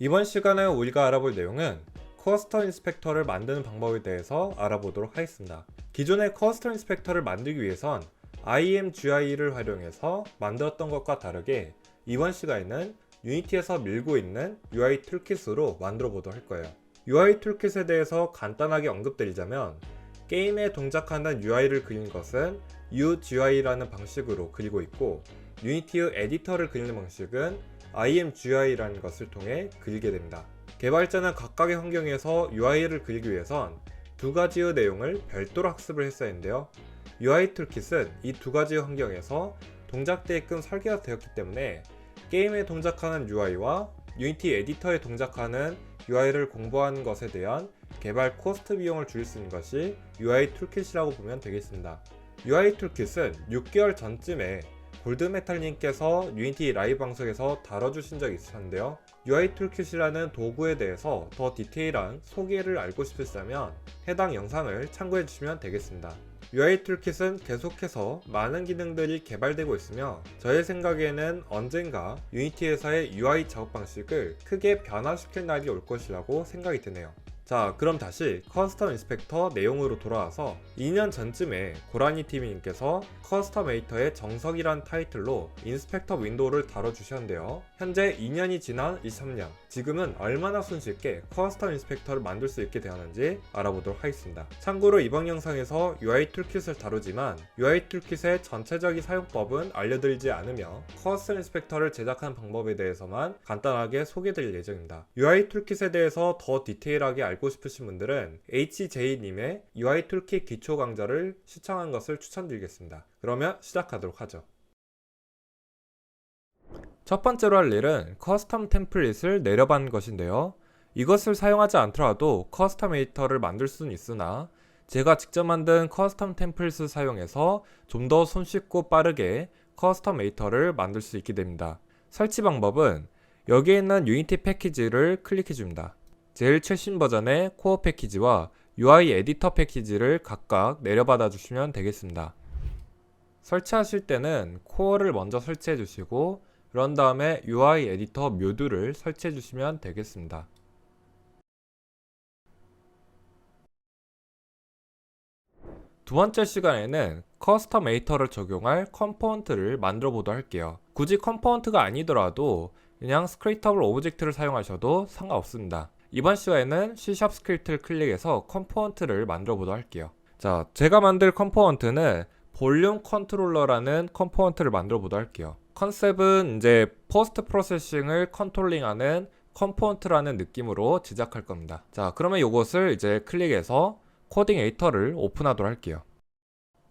이번 시간에 우리가 알아볼 내용은 커스텀 인스펙터를 만드는 방법에 대해서 알아보도록 하겠습니다. 기존의 커스텀 인스펙터를 만들기 위해선 IMGI를 활용해서 만들었던 것과 다르게 이번 시간에는 유니티에서 밀고 있는 UI 툴킷으로 만들어 보도록 할 거예요. UI 툴킷에 대해서 간단하게 언급드리자면 게임에 동작하는 UI를 그리는 것은 UGI라는 방식으로 그리고 있고 유니티의 에디터를 그리는 방식은 IMGI라는 것을 통해 그리게 됩니다. 개발자는 각각의 환경에서 UI를 그리기 위해선 두 가지의 내용을 별도로 학습을 했어야 했는데요. UI 툴킷은 이 두 가지의 환경에서 동작되게끔 설계가 되었기 때문에 게임에 동작하는 UI와 유니티 에디터에 동작하는 UI를 공부하는 것에 대한 개발 코스트 비용을 줄일 수 있는 것이 UI 툴킷이라고 보면 되겠습니다. UI 툴킷은 6개월 전쯤에 골드메탈님께서 유니티 라이브 방송에서 다뤄주신 적이 있으셨는데요. UI 툴킷이라는 도구에 대해서 더 디테일한 소개를 알고 싶으시다면 해당 영상을 참고해 주시면 되겠습니다. UI 툴킷은 계속해서 많은 기능들이 개발되고 있으며 저의 생각에는 언젠가 유니티에서의 UI 작업 방식을 크게 변화시킬 날이 올 것이라고 생각이 드네요. 자, 그럼 다시 커스텀 인스펙터 내용으로 돌아와서 2년 전쯤에 고라니TV님께서 커스텀에이터의 정석이란 타이틀로 인스펙터 윈도우를 다뤄주셨는데요. 현재 2년이 지난 23년, 지금은 얼마나 손쉽게 커스텀 인스펙터를 만들 수 있게 되었는지 알아보도록 하겠습니다. 참고로 이번 영상에서 UI 툴킷을 다루지만 UI 툴킷의 전체적인 사용법은 알려드리지 않으며 커스텀 인스펙터를 제작하는 방법에 대해서만 간단하게 소개드릴 예정입니다. UI 툴킷에 대해서 더 디테일하게 알고 싶으신 분들은 HJ님의 UI 툴킷 기초 강좌를 시청한 것을 추천드리겠습니다. 그러면 시작하도록 하죠. 첫 번째로 할 일은 커스텀 템플릿을 내려받는 것인데요. 이것을 사용하지 않더라도 커스텀 에디터를 만들 수는 있으나 제가 직접 만든 커스텀 템플릿을 사용해서 좀 더 손쉽고 빠르게 커스텀 에디터를 만들 수 있게 됩니다. 설치 방법은 여기에 있는 유니티 패키지를 클릭해 줍니다. 제일 최신 버전의 코어 패키지와 UI 에디터 패키지를 각각 내려받아 주시면 되겠습니다. 설치하실 때는 코어를 먼저 설치해 주시고 그런 다음에 UI 에디터 모듈을 설치해 주시면 되겠습니다. 두 번째 시간에는 커스텀 에디터를 적용할 컴포넌트를 만들어 보도록 할게요. 굳이 컴포넌트가 아니더라도 그냥 스크립터블 오브젝트를 사용하셔도 상관없습니다. 이번 시간에는 C# 스크립트를 클릭해서 컴포넌트를 만들어 보도록 할게요. 자, 제가 만들 컴포넌트는 볼륨 컨트롤러라는 컴포넌트를 만들어 보도록 할게요. 컨셉은 이제 포스트 프로세싱을 컨트롤링하는 컴포넌트라는 느낌으로 제작할 겁니다. 자, 그러면 이것을 이제 클릭해서 코딩 에디터를 오픈하도록 할게요.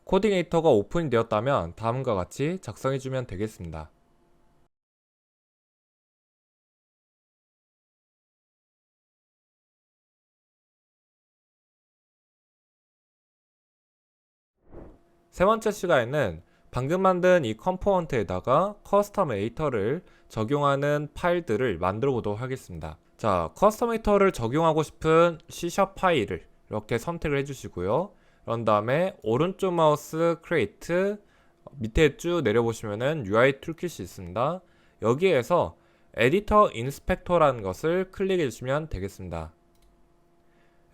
코딩 에디터가 오픈이 되었다면 다음과 같이 작성해 주면 되겠습니다. 세 번째 시간에는 방금 만든 이 컴포넌트에다가 커스텀 에디터를 적용하는 파일들을 만들어 보도록 하겠습니다. 자, 커스텀 에디터를 적용하고 싶은 C# 파일을 이렇게 선택을 해주시고요. 그런 다음에 오른쪽 마우스 크리에이트 밑에 쭉 내려보시면은 UI 툴킷이 있습니다. 여기에서 에디터 인스펙터라는 것을 클릭해 주시면 되겠습니다.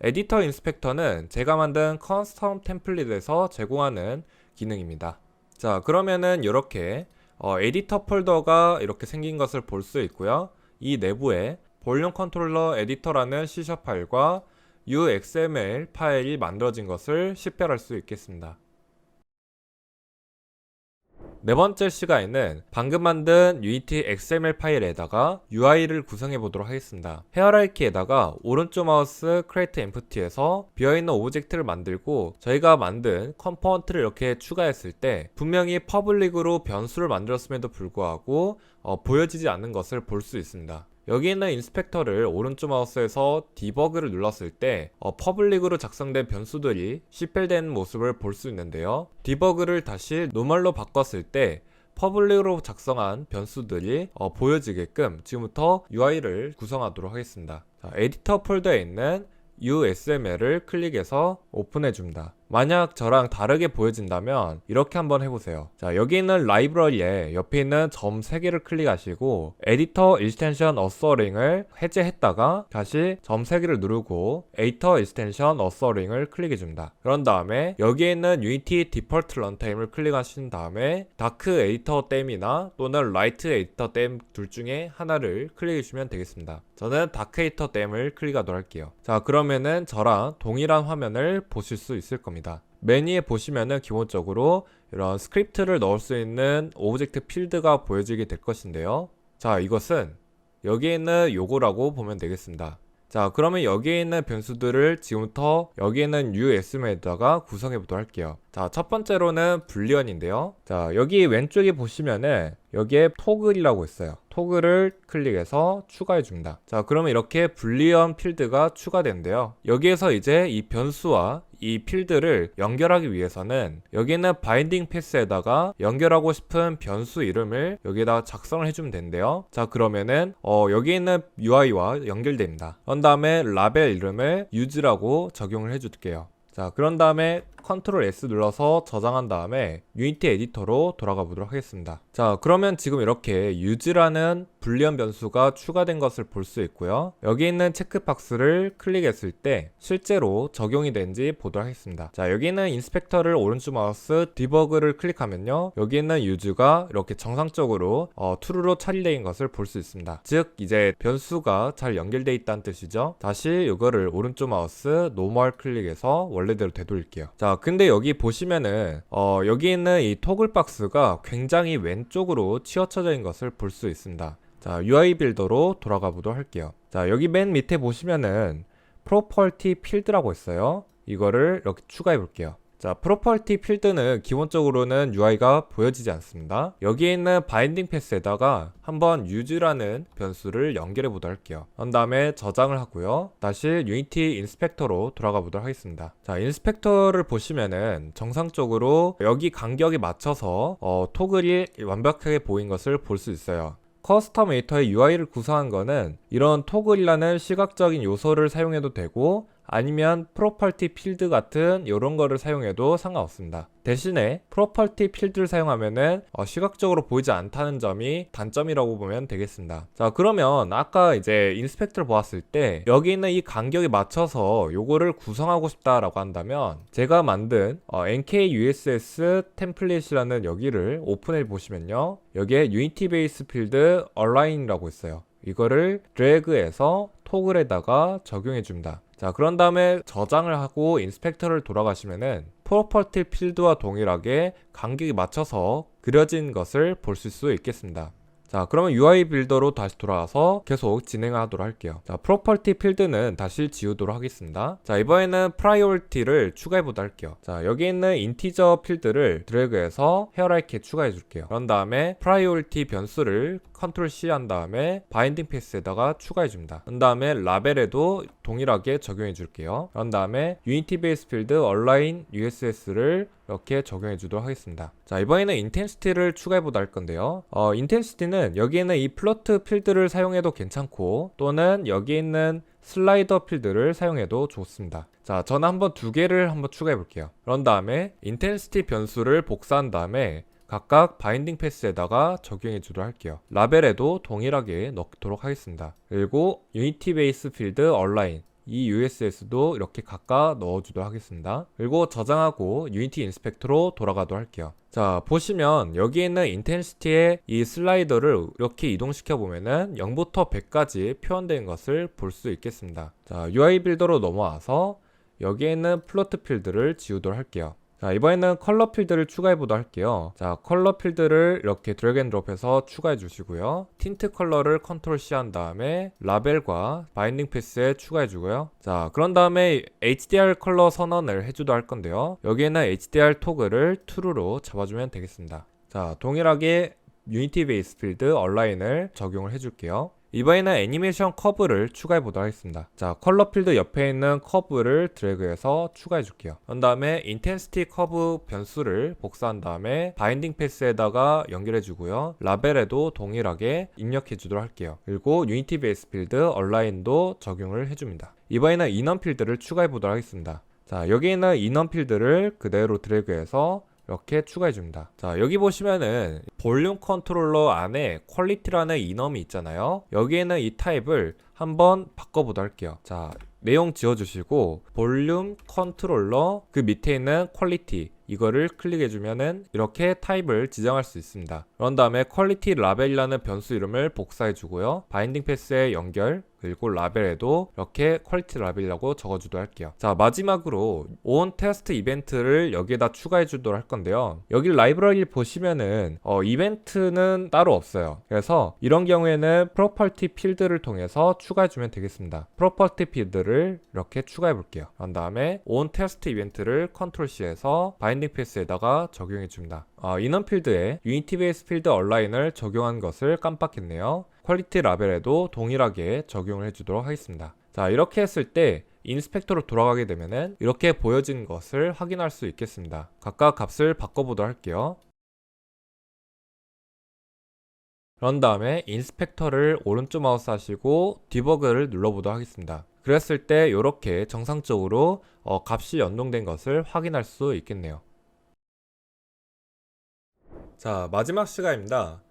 에디터 인스펙터는 제가 만든 커스텀 템플릿에서 제공하는 기능입니다. 자, 그러면은 이렇게 에디터 폴더가 이렇게 생긴 것을 볼 수 있고요. 이 내부에 볼륨 컨트롤러 에디터라는 C# 파일과 UXML 파일이 만들어진 것을 식별할 수 있겠습니다. 네 번째 시간에는 방금 만든 유니티 XML 파일에다가 UI를 구성해 보도록 하겠습니다. 헤어라이키에다가 오른쪽 마우스 Create Empty에서 비어있는 오브젝트를 만들고 저희가 만든 컴포넌트를 이렇게 추가했을 때 분명히 퍼블릭으로 변수를 만들었음에도 불구하고 보여지지 않는 것을 볼 수 있습니다. 여기 있는 인스펙터를 오른쪽 마우스에서 디버그를 눌렀을 때 퍼블릭으로 작성된 변수들이 식별되는 모습을 볼 수 있는데요. 디버그를 다시 노멀로 바꿨을 때 퍼블릭으로 작성한 변수들이 보여지게끔 지금부터 UI를 구성하도록 하겠습니다. 자, 에디터 폴더에 있는 USML을 클릭해서 오픈해 줍니다. 만약 저랑 다르게 보여진다면 이렇게 한번 해보세요. 자, 여기 있는 라이브러리에 옆에 있는 점 3개를 클릭하시고 에디터 익스텐션 어서링을 해제했다가 다시 점 3개를 누르고 에디터 익스텐션 어서링을 클릭해줍니다. 그런 다음에 여기에 있는 유니티 디폴트 런타임을 클릭하신 다음에 다크 에디터 댐이나 또는 라이트 에디터 댐 둘 중에 하나를 클릭해주시면 되겠습니다. 저는 다크 에디터 댐을 클릭하도록 할게요. 자, 그러면은 저랑 동일한 화면을 보실 수 있을 겁니다. 맨 위에 보시면은 기본적으로 이런 스크립트를 넣을 수 있는 오브젝트 필드가 보여지게 될 것인데요. 자, 이것은 여기에 있는 요거라고 보면 되겠습니다. 자, 그러면 여기에 있는 변수들을 지금부터 여기에 있는 USM에다가 구성해 보도록 할게요. 자, 첫 번째로는 불리언인데요. 자, 여기 왼쪽에 보시면은 여기에 토글이라고 있어요. 토글을 클릭해서 추가해 줍니다. 자, 그러면 이렇게 불리언 필드가 추가되는데요. 여기에서 이제 이 변수와 이 필드를 연결하기 위해서는 여기 있는 바인딩 패스에다가 연결하고 싶은 변수 이름을 여기에다 작성을 해주면 되는데요. 자, 그러면은 여기 있는 UI와 연결됩니다. 그런 다음에 라벨 이름을 use라고 적용을 해줄게요. 자, 그런 다음에 컨트롤 S 눌러서 저장한 다음에 유니티 에디터로 돌아가 보도록 하겠습니다. 자, 그러면 지금 이렇게 use라는 불리언 변수가 추가된 것을 볼 수 있고요. 여기 있는 체크박스를 클릭했을 때 실제로 적용이 되는지 보도록 하겠습니다. 자, 여기 있는 인스펙터를 오른쪽 마우스 디버그를 클릭하면요, 여기 있는 use가 이렇게 정상적으로 true로 처리된 것을 볼 수 있습니다. 즉 이제 변수가 잘 연결되어 있다는 뜻이죠. 다시 이거를 오른쪽 마우스 노멀 클릭해서 원래대로 되돌릴게요. 자, 근데 여기 보시면은 여기 있는 이 토글 박스가 굉장히 왼쪽으로 치우쳐져 있는 것을 볼 수 있습니다. 자, UI 빌더로 돌아가 보도록 할게요. 자, 여기 맨 밑에 보시면은 프로퍼티 필드라고 있어요. 이거를 이렇게 추가해 볼게요. 자, 프로퍼티 필드는 기본적으로는 UI가 보여지지 않습니다. 여기에 있는 바인딩 패스에다가 한번 use라는 변수를 연결해 보도록 할게요. 그런 다음에 저장을 하고요. 다시 유니티 인스펙터로 돌아가 보도록 하겠습니다. 자, 인스펙터를 보시면은 정상적으로 여기 간격에 맞춰서 토글이 완벽하게 보인 것을 볼 수 있어요. 커스텀 에디터의 UI를 구성한 거는 이런 토글이라는 시각적인 요소를 사용해도 되고 아니면 프로퍼티 필드 같은 이런 거를 사용해도 상관없습니다. 대신에 프로퍼티 필드를 사용하면은 시각적으로 보이지 않다는 점이 단점이라고 보면 되겠습니다. 자, 그러면 아까 이제 인스펙터를 보았을 때 여기 있는 이 간격에 맞춰서 요거를 구성하고 싶다라고 한다면 제가 만든 NKUSS 템플릿이라는 여기를 오픈해 보시면요, 여기에 유니티 베이스 필드 얼라인이라고 있어요. 이거를 드래그해서 토글에다가 적용해 줍니다. 자, 그런 다음에 저장을 하고 인스펙터를 돌아가시면은 프로퍼티 필드와 동일하게 간격에 맞춰서 그려진 것을 보실 수 있겠습니다. 자, 그러면 UI 빌더로 다시 돌아와서 계속 진행하도록 할게요. 자, 프로퍼티 필드는 다시 지우도록 하겠습니다. 자, 이번에는 프라이오리티를 추가해 보도록 할게요. 자, 여기 있는 인티저 필드를 드래그해서 헤어라이트에 추가해 줄게요. 그런 다음에 프라이오리티 변수를 컨트롤 C 한 다음에 바인딩 패스에다가 추가해 줍니다. 그런 다음에 라벨에도 동일하게 적용해 줄게요. 그런 다음에 유니티 베이스 필드 얼라인 USS를 이렇게 적용해 주도록 하겠습니다. 자, 이번에는 인텐시티를 추가해 보도록 할 건데요. 인텐시티는 여기에는 이 플로트 필드를 사용해도 괜찮고 또는 여기 있는 슬라이더 필드를 사용해도 좋습니다. 자, 저는 한번 두 개를 한번 추가해 볼게요. 그런 다음에 인텐시티 변수를 복사한 다음에 각각 바인딩 패스에다가 적용해 주도록 할게요. 라벨에도 동일하게 넣도록 하겠습니다. 그리고 유니티 베이스 필드 얼라인 이 USS도 이렇게 각각 넣어주도록 하겠습니다. 그리고 저장하고 유니티 인스펙터로 돌아가도록 할게요. 자, 보시면 여기 있는 인텐시티의 이 슬라이더를 이렇게 이동시켜 보면은 0부터 100까지 표현된 것을 볼 수 있겠습니다. 자, UI 빌더로 넘어와서 여기에 있는 플로트 필드를 지우도록 할게요. 자, 이번에는 컬러 필드를 추가해 보도록 할게요. 자, 컬러 필드를 이렇게 드래그 앤 드롭해서 추가해 주시고요. 틴트 컬러를 컨트롤 C 한 다음에 라벨과 바인딩 패스에 추가해 주고요. 자, 그런 다음에 HDR 컬러 선언을 해주도록 할 건데요. 여기에는 HDR 토글을 true로 잡아주면 되겠습니다. 자, 동일하게 유니티 베이스 필드 얼라인을 적용을 해줄게요. 이번에는 애니메이션 커브를 추가해 보도록 하겠습니다. 자, 컬러 필드 옆에 있는 커브를 드래그해서 추가해 줄게요. 그런 다음에 인텐시티 커브 변수를 복사한 다음에 바인딩 패스에다가 연결해 주고요. 라벨에도 동일하게 입력해 주도록 할게요. 그리고 유니티 베이스 필드 얼라인도 적용을 해줍니다. 이번에는 인원 필드를 추가해 보도록 하겠습니다. 자, 여기 있는 인원 필드를 그대로 드래그해서 이렇게 추가해 줍니다. 자, 여기 보시면은 볼륨 컨트롤러 안에 퀄리티라는 인엄이 있잖아요. 여기에는 이 타입을 한번 바꿔보도록 할게요. 자, 내용 지워주시고 볼륨 컨트롤러 그 밑에 있는 퀄리티 이거를 클릭해주면은 이렇게 타입을 지정할 수 있습니다. 그런 다음에 퀄리티 라벨이라는 변수 이름을 복사해주고요. 바인딩 패스에 연결 그리고 라벨에도 이렇게 퀄리티 라벨이라고 적어주도록 할게요. 자, 마지막으로 온 테스트 이벤트를 여기에다 추가해 주도록 할 건데요. 여기 라이브러리를 보시면은 이벤트는 따로 없어요. 그래서 이런 경우에는 프로퍼티 필드를 통해서 추가해 주면 되겠습니다. 프로퍼티 필드를 이렇게 추가해 볼게요. 그런 다음에 온 테스트 이벤트를 컨트롤 C에서 바인딩 패스에다가 적용해 줍니다. 인원 필드에 유니티 베이스 필드 얼라인을 적용한 것을 깜빡했네요. 퀄리티 라벨에도 동일하게 적용을 해주도록 하겠습니다. 자, 이렇게 했을 때 인스펙터로 돌아가게 되면은 이렇게 보여진 것을 확인할 수 있겠습니다. 각각 값을 바꿔보도록 할게요. 그런 다음에 인스펙터를 오른쪽 마우스 하시고 디버그를 눌러보도록 하겠습니다. 그랬을 때 이렇게 정상적으로 값이 연동된 것을 확인할 수 있겠네요. 자, 마지막 시간입니다.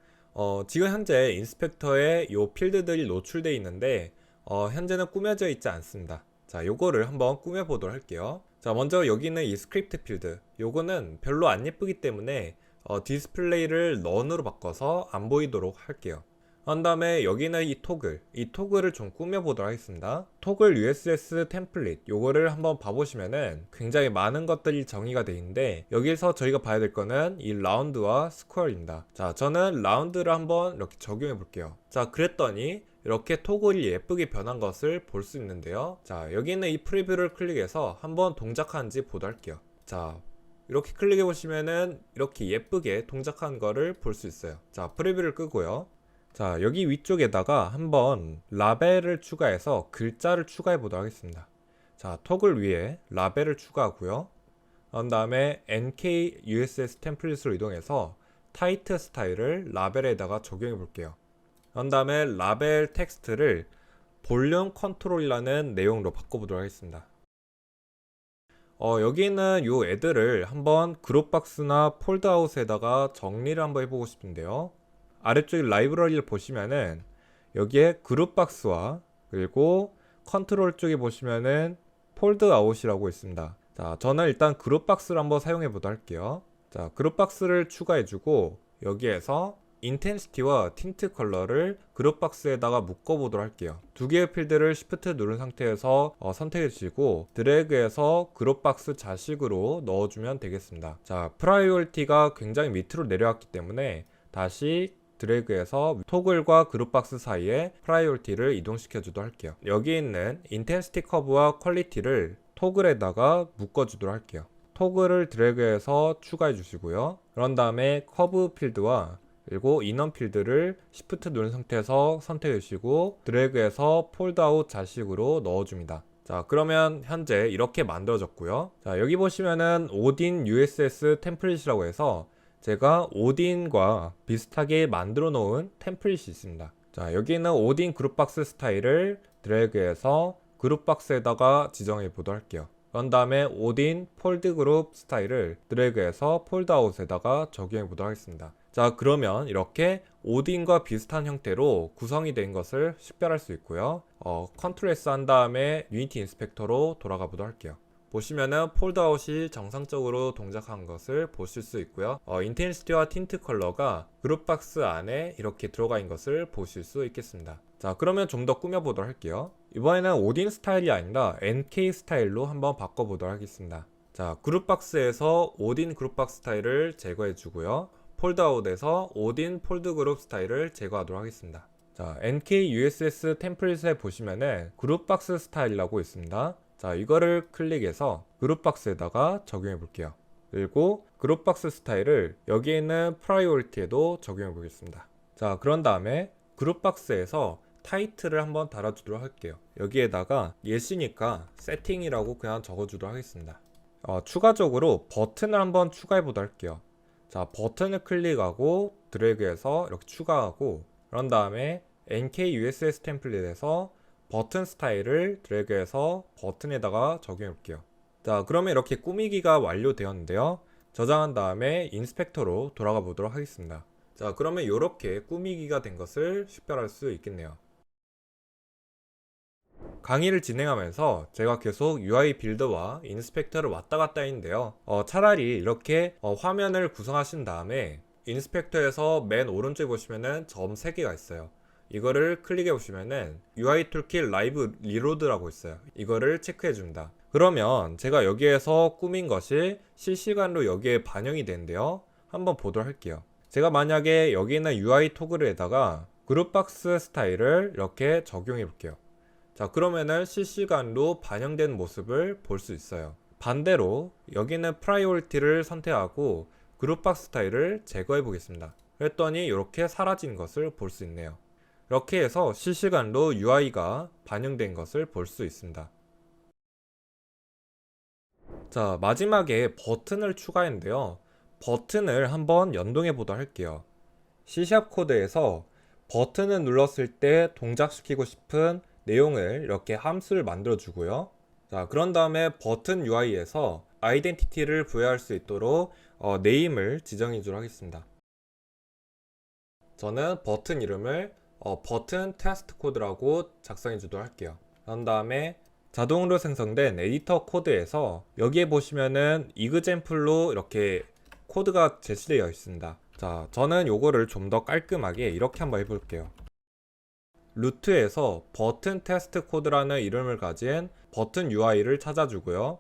지금 현재 인스펙터에 요 필드들이 노출되어 있는데 현재는 꾸며져 있지 않습니다. 자, 요거를 한번 꾸며 보도록 할게요. 자, 먼저 여기 있는 이 스크립트 필드 요거는 별로 안 예쁘기 때문에 디스플레이를 넌으로 바꿔서 안 보이도록 할게요. 한 다음에 여기는 이 토글을 좀 꾸며 보도록 하겠습니다. 토글 USS 템플릿 요거를 한번 봐보시면은 굉장히 많은 것들이 정의가 되어 있는데 여기서 저희가 봐야 될 거는 이 라운드와 스퀘어입니다. 자, 저는 라운드를 한번 이렇게 적용해 볼게요. 자, 그랬더니 이렇게 토글이 예쁘게 변한 것을 볼 수 있는데요. 자, 여기 있는 이 프리뷰를 클릭해서 한번 동작하는지 보도록 할게요. 자, 이렇게 클릭해 보시면은 이렇게 예쁘게 동작한 거를 볼 수 있어요. 자, 프리뷰를 끄고요. 자, 여기 위쪽에다가 한번 라벨을 추가해서 글자를 추가해 보도록 하겠습니다. 자, 토글 위에 라벨을 추가하고요. 그런 다음에 NK USS 템플릿으로 이동해서 타이트 스타일을 라벨에다가 적용해 볼게요. 그런 다음에 라벨 텍스트를 볼륨 컨트롤이라는 내용으로 바꿔보도록 하겠습니다. 여기 있는 요 애들을 한번 그룹박스나 폴드아웃에다가 정리를 한번 해보고 싶은데요. 아래쪽에 라이브러리를 보시면은 여기에 그룹박스와 그리고 컨트롤 쪽에 보시면은 폴드아웃이라고 있습니다. 자, 저는 일단 그룹박스를 한번 사용해 보도록 할게요. 자, 그룹박스를 추가해주고 여기에서 인텐시티와 틴트 컬러를 그룹박스에다가 묶어보도록 할게요. 두 개의 필드를 Shift 누른 상태에서 선택해 주시고 드래그해서 그룹박스 자식으로 넣어주면 되겠습니다. 자, 프라이오리티가 굉장히 밑으로 내려왔기 때문에 다시 드래그해서 토글과 그룹박스 사이에 프라이오리티를 이동시켜 주도록 할게요. 여기 있는 인텐시티 커브와 퀄리티를 토글에다가 묶어 주도록 할게요. 토글을 드래그해서 추가해 주시고요. 그런 다음에 커브 필드와 그리고 인원 필드를 Shift 누른 상태에서 선택해 주시고 드래그해서 폴드아웃 자식으로 넣어줍니다. 자, 그러면 현재 이렇게 만들어졌고요. 자, 여기 보시면은 오딘 USS 템플릿이라고 해서 제가 오딘과 비슷하게 만들어 놓은 템플릿이 있습니다. 자, 여기 있는 오딘 그룹박스 스타일을 드래그해서 그룹박스에다가 지정해 보도록 할게요. 그런 다음에 오딘 폴드 그룹 스타일을 드래그해서 폴드아웃에다가 적용해 보도록 하겠습니다. 자, 그러면 이렇게 오딘과 비슷한 형태로 구성이 된 것을 식별할 수 있고요. 컨트롤 S 한 다음에 유니티 인스펙터로 돌아가 보도록 할게요. 보시면은 폴드아웃이 정상적으로 동작한 것을 보실 수 있고요. 인텐시티와 틴트 컬러가 그룹박스 안에 이렇게 들어가 있는 것을 보실 수 있겠습니다. 자, 그러면 좀 더 꾸며보도록 할게요. 이번에는 오딘 스타일이 아니라 NK 스타일로 한번 바꿔보도록 하겠습니다. 자, 그룹박스에서 오딘 그룹박스 스타일을 제거해 주고요. 폴드아웃에서 오딘 폴드 그룹 스타일을 제거하도록 하겠습니다. 자, NK USS 템플릿에 보시면은 그룹박스 스타일이라고 있습니다. 자, 이거를 클릭해서 그룹박스에다가 적용해 볼게요. 그리고 그룹박스 스타일을 여기에 있는 프라이오리티에도 적용해 보겠습니다. 자, 그런 다음에 그룹박스에서 타이틀을 한번 달아주도록 할게요. 여기에다가 예시니까 세팅이라고 그냥 적어주도록 하겠습니다. 추가적으로 버튼을 한번 추가해 보도록 할게요. 자, 버튼을 클릭하고 드래그해서 이렇게 추가하고 그런 다음에 NK USS 템플릿에서 버튼 스타일을 드래그해서 버튼에다가 적용해 볼게요. 자, 그러면 이렇게 꾸미기가 완료되었는데요. 저장한 다음에 인스펙터로 돌아가 보도록 하겠습니다. 자, 그러면 이렇게 꾸미기가 된 것을 식별할 수 있겠네요. 강의를 진행하면서 제가 계속 UI 빌더와 인스펙터를 왔다 갔다 했는데요. 차라리 이렇게 화면을 구성하신 다음에 인스펙터에서 맨 오른쪽에 보시면은 점 3개가 있어요. 이거를 클릭해 보시면은 UI 툴킷 라이브 리로드라고 있어요. 이거를 체크해 줍니다. 그러면 제가 여기에서 꾸민 것이 실시간으로 여기에 반영이 되는데요. 한번 보도록 할게요. 제가 만약에 여기 있는 UI 토글에다가 그룹박스 스타일을 이렇게 적용해 볼게요. 자, 그러면은 실시간으로 반영된 모습을 볼 수 있어요. 반대로 여기는 프라이오리티를 선택하고 그룹박스 스타일을 제거해 보겠습니다. 그랬더니 이렇게 사라진 것을 볼 수 있네요. 이렇게 해서 실시간으로 UI가 반영된 것을 볼 수 있습니다. 자, 마지막에 버튼을 추가했는데요. 버튼을 한번 연동해 보도록 할게요. C# 코드에서 버튼을 눌렀을 때 동작시키고 싶은 내용을 이렇게 함수를 만들어 주고요. 자, 그런 다음에 버튼 UI에서 아이덴티티를 부여할 수 있도록 네임을 지정해 주도록 하겠습니다. 저는 버튼 이름을 버튼 테스트 코드라고 작성해 주도록 할게요. 그런 다음에 자동으로 생성된 에디터 코드에서 여기에 보시면은 이그젠플로 이렇게 코드가 제시되어 있습니다. 자, 저는 요거를 좀 더 깔끔하게 이렇게 한번 해볼게요. 루트에서 버튼 테스트 코드라는 이름을 가진 버튼 UI를 찾아주고요.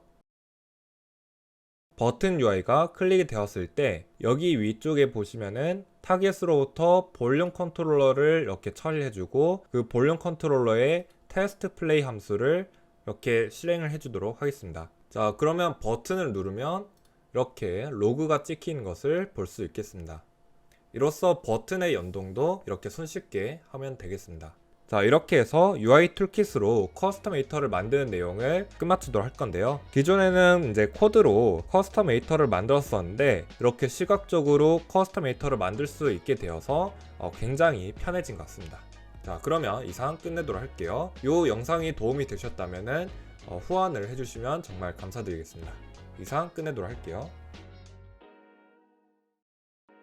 버튼 UI가 클릭이 되었을 때 여기 위쪽에 보시면은 타겟으로부터 볼륨 컨트롤러를 이렇게 처리해주고 그 볼륨 컨트롤러의 테스트 플레이 함수를 이렇게 실행을 해주도록 하겠습니다. 자, 그러면 버튼을 누르면 이렇게 로그가 찍힌 것을 볼 수 있겠습니다. 이로써 버튼의 연동도 이렇게 손쉽게 하면 되겠습니다. 자, 이렇게 해서 UI 툴킷으로 커스텀 에디터를 만드는 내용을 끝마치도록 할 건데요. 기존에는 이제 코드로 커스텀 에디터를 만들었었는데 이렇게 시각적으로 커스텀 에디터를 만들 수 있게 되어서 굉장히 편해진 것 같습니다. 자, 그러면 이상 끝내도록 할게요. 이 영상이 도움이 되셨다면 후원을 해주시면 정말 감사드리겠습니다. 이상 끝내도록 할게요.